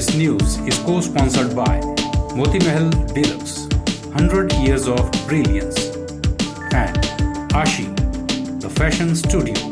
This news is co-sponsored by Moti Mahal Deluxe, 100 Years of Brilliance, and Ashi, the Fashion Studio.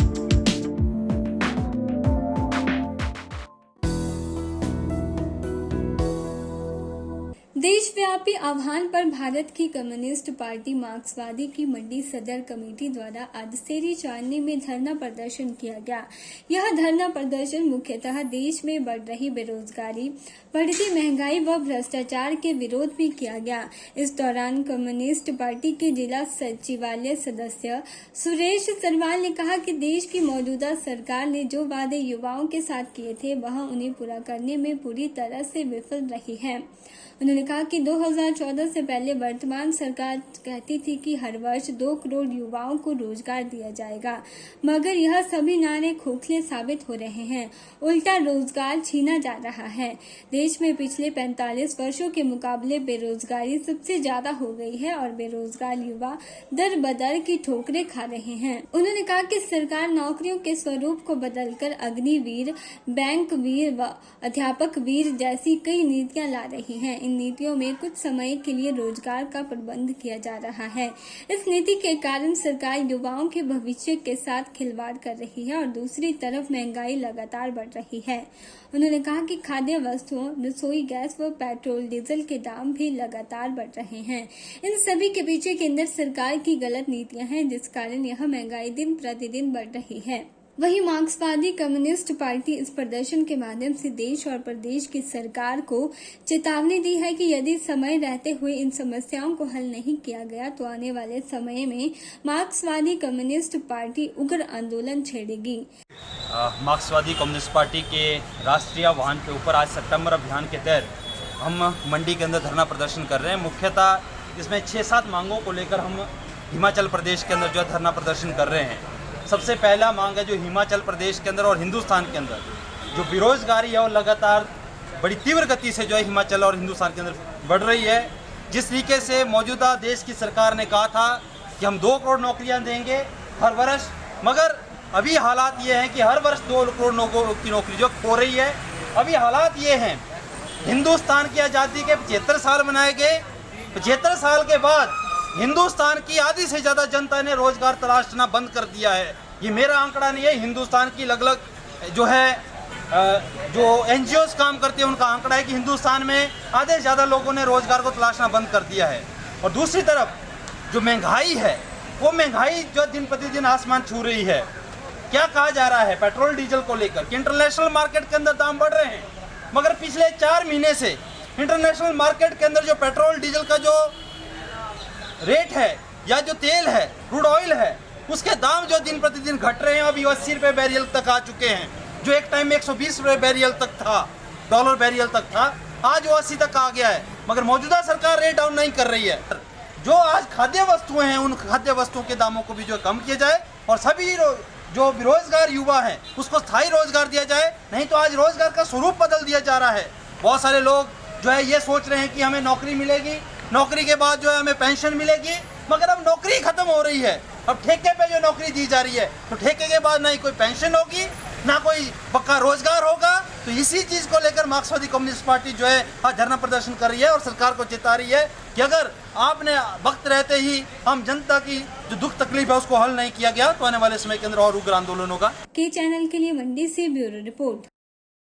देशव्यापी आह्वान पर भारत की communist party मार्क्सवादी की मंडी सदर कमेटी द्वारा आज सेरी चांदनी में धरना प्रदर्शन किया गया। यह धरना प्रदर्शन मुख्यतः देश में बढ़ रही बेरोजगारी, बढ़ती महंगाई व भ्रष्टाचार के विरोध में किया गया। इस दौरान कम्युनिस्ट पार्टी के जिला सचिवालय सदस्य सुरेश सरवाल ने कहा कि देश की मौजूदा सरकार ने जो वादे युवाओं के साथ किए थे वह उन्हें पूरा करने में पूरी तरह से विफल रही है। उन्होंने कहा कि 2014 से पहले वर्तमान सरकार कहती थी कि हर वर्ष 2 करोड़ युवाओं को रोजगार दिया जाएगा, मगर यह सभी नारे खोखले साबित हो रहे हैं। उल्टा रोजगार छीना जा रहा है। देश में पिछले 45 वर्षों के मुकाबले बेरोजगारी सबसे ज्यादा हो गई है और बेरोजगार युवा दर बदर की ठोकरें खा रहे हैं। उन्होंने कहा कि सरकार नौकरियों के स्वरूप को बदलकर अग्निवीर, बैंक वीर व अध्यापक वीर जैसी कई नीतियां ला रही है। इन नीतियों में कुछ समय के लिए रोजगार का प्रबंध किया जा रहा है। इस नीति के कारण सरकार युवाओं के भविष्य के साथ खिलवाड़ कर रही है और दूसरी तरफ महंगाई लगातार बढ़ रही है। उन्होंने कहा कि खाद्य वस्तुओं, रसोई गैस व पेट्रोल डीजल के दाम भी लगातार बढ़ रहे हैं। इन सभी के पीछे केंद्र सरकार की गलत नीतियां हैं, जिस कारण यह महंगाई दिन प्रतिदिन बढ़ रही है। वहीं मार्क्सवादी कम्युनिस्ट पार्टी इस प्रदर्शन के माध्यम से देश और प्रदेश की सरकार को चेतावनी दी है कि यदि समय रहते हुए इन समस्याओं को हल नहीं किया गया तो आने वाले समय में मार्क्सवादी कम्युनिस्ट पार्टी उग्र आंदोलन छेड़ेगी। मार्क्सवादी कम्युनिस्ट पार्टी के राष्ट्रीय आह्वान के ऊपर आज सितंबर अभियान के तहत हम मंडी के अंदर धरना प्रदर्शन कर रहे हैं। मुख्यतः इसमें 6-7 मांगों को लेकर हम हिमाचल प्रदेश के अंदर जो धरना प्रदर्शन कर रहे हैं। सबसे पहला मांग है जो हिमाचल प्रदेश के अंदर और हिंदुस्तान के अंदर जो बेरोजगारी है वो लगातार बड़ी तीव्र गति से जो है हिमाचल और हिंदुस्तान के अंदर बढ़ रही है। जिस तरीके से मौजूदा देश की सरकार ने कहा था कि हम 2 करोड़ नौकरियां देंगे हर वर्ष, मगर अभी हालात ये हैं कि हर वर्ष 2 करोड़ लोगों की नौकरी जो खो रही है। अभी हालात ये हैं, हिंदुस्तान की आज़ादी के 75 साल मनाए गए। 75 साल के बाद हिंदुस्तान की आधी से ज़्यादा जनता ने रोजगार तलाशना बंद कर दिया है। ये मेरा आंकड़ा नहीं है, हिंदुस्तान की अलग-अलग जो है जो NGOs काम करती है उनका आंकड़ा है कि हिंदुस्तान में आधे से ज़्यादा लोगों ने रोजगार को तलाशना बंद कर दिया है। और दूसरी तरफ जो महंगाई है वो महंगाई जो दिन प्रतिदिन आसमान छू रही है। क्या कहा जा रहा है पेट्रोल डीजल को लेकर कि इंटरनेशनल मार्केट के अंदर दाम बढ़ रहे हैं, मगर पिछले 4 महीने से इंटरनेशनल मार्केट के अंदर जो पेट्रोल डीजल का जो रेट है या जो तेल है, क्रूड ऑयल है, उसके दाम जो दिन प्रतिदिन घट रहे हैं। अभी 80 रुपये बैरियल तक आ चुके हैं, जो एक टाइम में 120 रुपये बैरियल तक था, डॉलर बैरियल तक था, आज वो 80 तक आ गया है। मगर मौजूदा सरकार रेट डाउन नहीं कर रही है। जो आज खाद्य वस्तुएं हैं उन खाद्य वस्तुओं के दामों को भी जो कम किया जाए और सभी जो बेरोजगार युवा हैं उसको स्थायी रोजगार दिया जाए, नहीं तो आज रोजगार का स्वरूप बदल दिया जा रहा है। बहुत सारे लोग जो है ये सोच रहे हैं कि हमें नौकरी मिलेगी, नौकरी के बाद जो है हमें पेंशन मिलेगी, मगर अब नौकरी खत्म हो रही है। अब ठेके पे जो नौकरी दी जा रही है तो ठेके के बाद ना ही कोई पेंशन होगी ना कोई पक्का रोजगार होगा। तो इसी चीज़ को लेकर मार्क्सवादी कम्युनिस्ट पार्टी जो है आज धरना प्रदर्शन कर रही है और सरकार को चेता रही है कि अगर आपने वक्त रहते ही हम जनता की जो दुख तकलीफ है उसको हल नहीं किया गया तो आने वाले समय के अंदर और उग्र आंदोलन होगा। के चैनल के लिए मंडी से ब्यूरो रिपोर्ट।